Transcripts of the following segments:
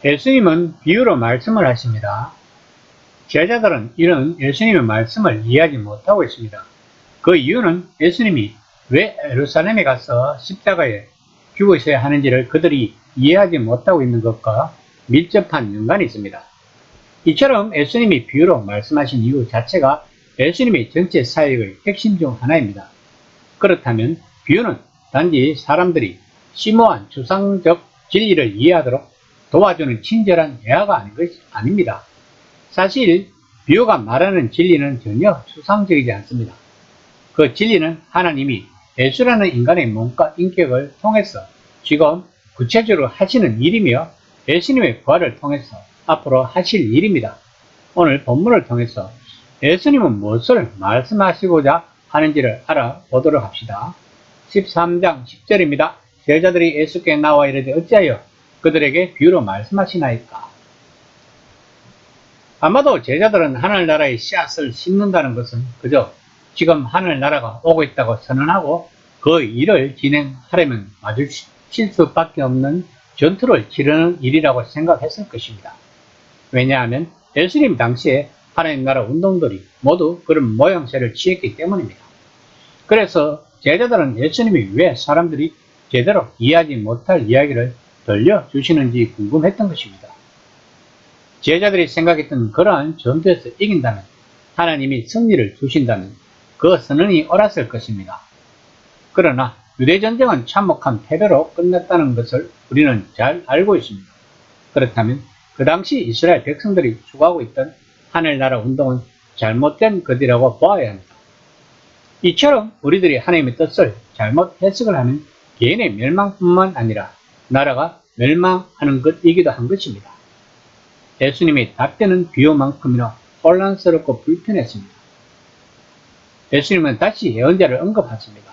예수님은 비유로 말씀을 하십니다. 제자들은 이런 예수님의 말씀을 이해하지 못하고 있습니다. 그 이유는 예수님이 왜 예루살렘에 가서 십자가에 죽으셔야 하는지를 그들이 이해하지 못하고 있는 것과 밀접한 연관이 있습니다. 이처럼 예수님이 비유로 말씀하신 이유 자체가 예수님의 전체 사역의 핵심 중 하나입니다. 그렇다면 비유는 단지 사람들이 심오한 추상적 진리를 이해하도록 도와주는 친절한 대화가 아닙니다. 사실 비유가 말하는 진리는 전혀 추상적이지 않습니다. 그 진리는 하나님이 예수라는 인간의 몸과 인격을 통해서 지금 구체적으로 하시는 일이며 예수님의 부활을 통해서 앞으로 하실 일입니다. 오늘 본문을 통해서 예수님은 무엇을 말씀하시고자 하는지를 알아보도록 합시다. 13장 10절입니다. 제자들이 예수께 나와 이르되 어찌하여 그들에게 비유로 말씀하시나이까? 아마도 제자들은 하늘나라의 씨앗을 심는다는 것은 그저 지금 하늘나라가 오고 있다고 선언하고 그 일을 진행하려면 마주칠 수밖에 없는 전투를 치르는 일이라고 생각했을 것입니다. 왜냐하면 예수님 당시에 하나님 나라 운동들이 모두 그런 모양새를 취했기 때문입니다. 그래서 제자들은 예수님이 왜 사람들이 제대로 이해하지 못할 이야기를 들려주시는지 궁금했던 것입니다. 제자들이 생각했던 그러한 전투에서 이긴다면, 하나님이 승리를 주신다면 그 선언이 옳았을 것입니다. 그러나 유대전쟁은 참혹한 패배로 끝났다는 것을 우리는 잘 알고 있습니다. 그렇다면 그 당시 이스라엘 백성들이 추구하고 있던 하늘나라 운동은 잘못된 것이라고 보아야 합니다. 이처럼 우리들이 하나님의 뜻을 잘못 해석을 하면 개인의 멸망뿐만 아니라 나라가 멸망하는 것이기도 한 것입니다. 예수님의 답변은 비유만큼이나 혼란스럽고 불편했습니다. 예수님은 다시 예언자를 언급하십니다.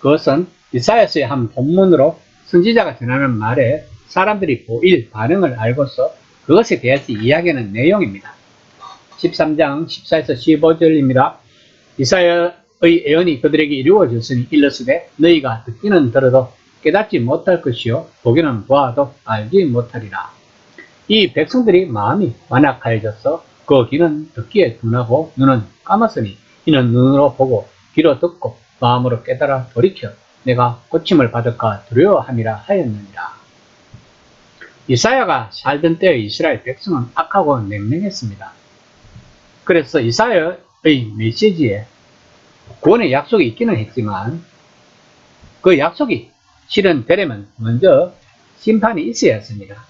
그것은 이사야서의 한 본문으로 선지자가 전하는 말에 사람들이 보일 반응을 알고서 그것에 대해서 이야기하는 내용입니다. 13장 14에서 15절입니다. 이사야의 예언이 그들에게 이루어졌으니 일러스되 너희가 듣기는 들어도 깨닫지 못할 것이요 보기는 보아도 알지 못하리라. 이 백성들이 마음이 완악하여져서 그 귀는 듣기에 둔하고 눈은 감았으니 이는 눈으로 보고 귀로 듣고 마음으로 깨달아 돌이켜 내가 고침을 받을까 두려워함이라 하였느니라. 이사야가 살던 때의 이스라엘 백성은 악하고 냉랭했습니다. 그래서 이사야의 메시지에 구원의 약속이 있기는 했지만 그 약속이 실현되려면 먼저 심판이 있어야 했습니다.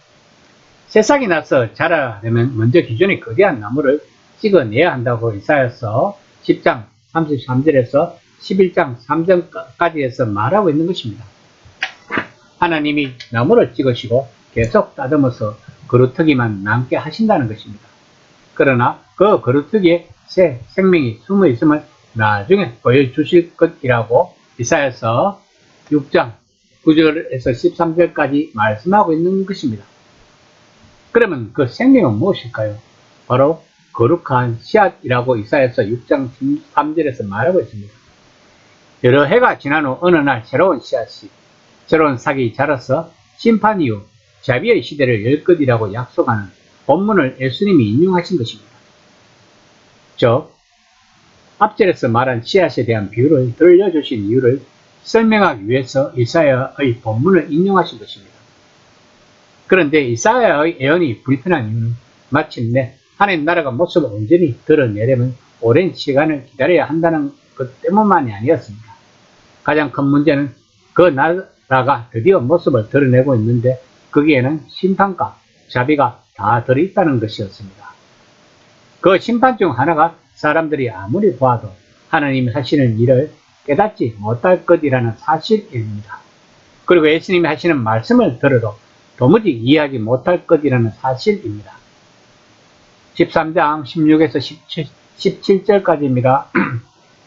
새싹이 나서 자라려면 먼저 기존의 거대한 나무를 찍어내야 한다고 이사야서 10장 33절에서 11장 3절까지에서 말하고 있는 것입니다. 하나님이 나무를 찍으시고 계속 다듬어서 그루터기만 남게 하신다는 것입니다. 그러나 그 그루터기에 새 생명이 숨어 있음을 나중에 보여주실 것이라고 이사야서 6장 9절에서 13절까지 말씀하고 있는 것입니다. 그러면 그 생명은 무엇일까요? 바로 거룩한 씨앗이라고 이사야서 6장 13절에서 말하고 있습니다. 여러 해가 지난 후 어느 날 새로운 씨앗이 새로운 싹이 자라서 심판 이후 자비의 시대를 열 것이라고 약속하는 본문을 예수님이 인용하신 것입니다. 즉 앞절에서 말한 씨앗에 대한 비유를 들려주신 이유를 설명하기 위해서 이사야의 본문을 인용하신 것입니다. 그런데 이사야의 예언이 불편한 이유는 마침내 하나님 나라가 모습을 온전히 드러내려면 오랜 시간을 기다려야 한다는 것 때문만이 아니었습니다. 가장 큰 문제는 그 나라가 드디어 모습을 드러내고 있는데 거기에는 심판과 자비가 다 들어있다는 것이었습니다. 그 심판 중 하나가 사람들이 아무리 보아도 하나님이 하시는 일을 깨닫지 못할 것이라는 사실입니다. 그리고 예수님이 하시는 말씀을 들어도 도무지 이해하지 못할 것이라는 사실입니다. 13장 16에서 17절까지입니다.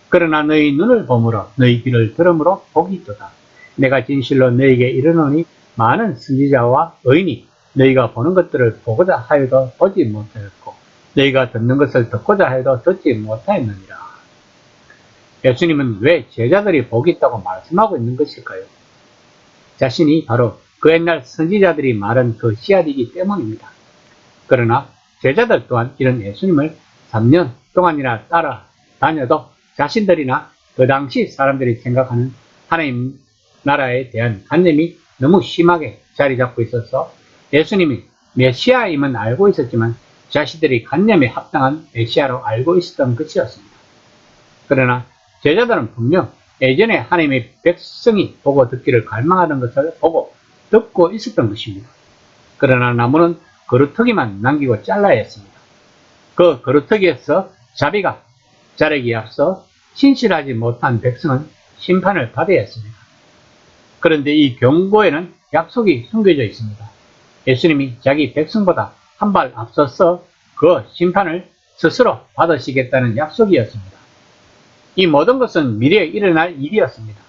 그러나 너희 눈을 보므로 너희 귀를 들음으로 복이 있도다. 내가 진실로 너희에게 이르노니 많은 선지자와 의인이 너희가 보는 것들을 보고자 하여도 보지 못하였고 너희가 듣는 것을 듣고자 해도 듣지 못하였느니라. 예수님은 왜 제자들이 복이 있다고 말씀하고 있는 것일까요? 자신이 바로 그 옛날 선지자들이 말한 그 씨앗이기 때문입니다. 그러나 제자들 또한 이런 예수님을 3년 동안이나 따라다녀도 자신들이나 그 당시 사람들이 생각하는 하나님 나라에 대한 관념이 너무 심하게 자리 잡고 있어서 예수님이 메시아임은 알고 있었지만 자신들이 관념에 합당한 메시아로 알고 있었던 것이었습니다. 그러나 제자들은 분명 예전에 하나님의 백성이 보고 듣기를 갈망하는 것을 보고 듣고 있었던 것입니다. 그러나 나무는 그루터기만 남기고 잘라야 했습니다. 그 그루터기에서 자비가 자라기에 앞서 신실하지 못한 백성은 심판을 받아야 했습니다. 그런데 이 경고에는 약속이 숨겨져 있습니다. 예수님이 자기 백성보다 한 발 앞서서 그 심판을 스스로 받으시겠다는 약속이었습니다. 이 모든 것은 미래에 일어날 일이었습니다.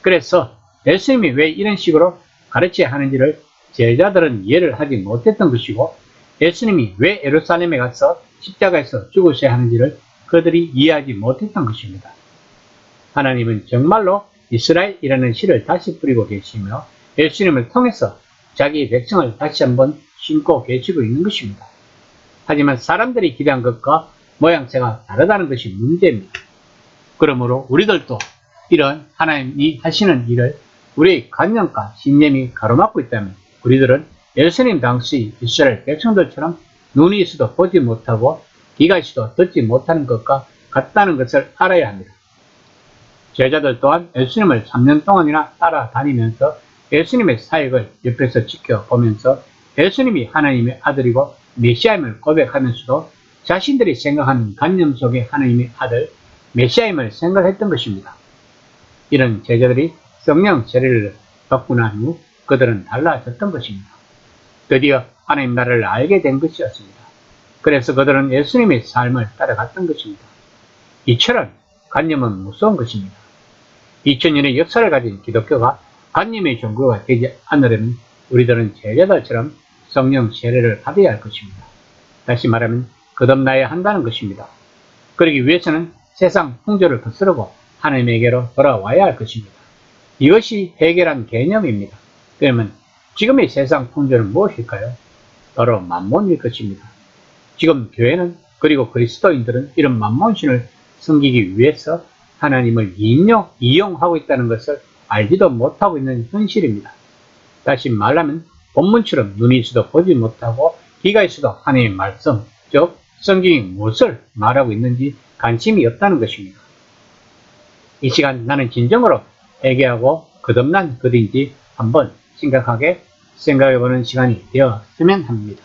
그래서 예수님이 왜 이런 식으로 가르쳐야 하는지를 제자들은 이해를 하지 못했던 것이고, 예수님이 왜 예루살렘에 가서 십자가에서 죽으셔야 하는지를 그들이 이해하지 못했던 것입니다. 하나님은 정말로 이스라엘이라는 씨를 다시 뿌리고 계시며 예수님을 통해서 자기 백성을 다시 한번 심고 계시고 있는 것입니다. 하지만 사람들이 기대한 것과 모양새가 다르다는 것이 문제입니다. 그러므로 우리들도 이런 하나님이 하시는 일을 우리의 관념과 신념이 가로막고 있다면 우리들은 예수님 당시 이스라엘 백성들처럼 눈이 있어도 보지 못하고 귀가 있어도 듣지 못하는 것과 같다는 것을 알아야 합니다. 제자들 또한 예수님을 3년 동안이나 따라다니면서 예수님의 사역을 옆에서 지켜보면서 예수님이 하나님의 아들이고 메시아임을 고백하면서도 자신들이 생각하는 관념 속의 하나님의 아들 메시아임을 생각했던 것입니다. 이런 제자들이 성령 세례를 받고 난 후 그들은 달라졌던 것입니다. 드디어 하나님 나라를 알게 된 것이었습니다. 그래서 그들은 예수님의 삶을 따라갔던 것입니다. 이처럼 관념은 무서운 것입니다. 2000년의 역사를 가진 기독교가 관념의 종교가 되지 않으려면 우리들은 제자들처럼 성령 세례를 받아야 할 것입니다. 다시 말하면 거듭나야 한다는 것입니다. 그러기 위해서는 세상 풍조를 거스르고 하나님에게로 돌아와야 할 것입니다. 이것이 해결한 개념입니다. 그러면 지금의 세상 풍조는 무엇일까요? 바로 만몬일 것입니다. 지금 교회는 그리고 그리스도인들은 이런 만몬신을 섬기기 위해서 하나님을 이용하고 있다는 것을 알지도 못하고 있는 현실입니다. 다시 말하면 본문처럼 눈이 있어도 보지 못하고 귀가 있어도 하나님의 말씀, 즉 성경이 무엇을 말하고 있는지 관심이 없다는 것입니다. 이 시간 나는 진정으로 회개하고 거듭난 것인지 한번 심각하게 생각해보는 시간이 되었으면 합니다.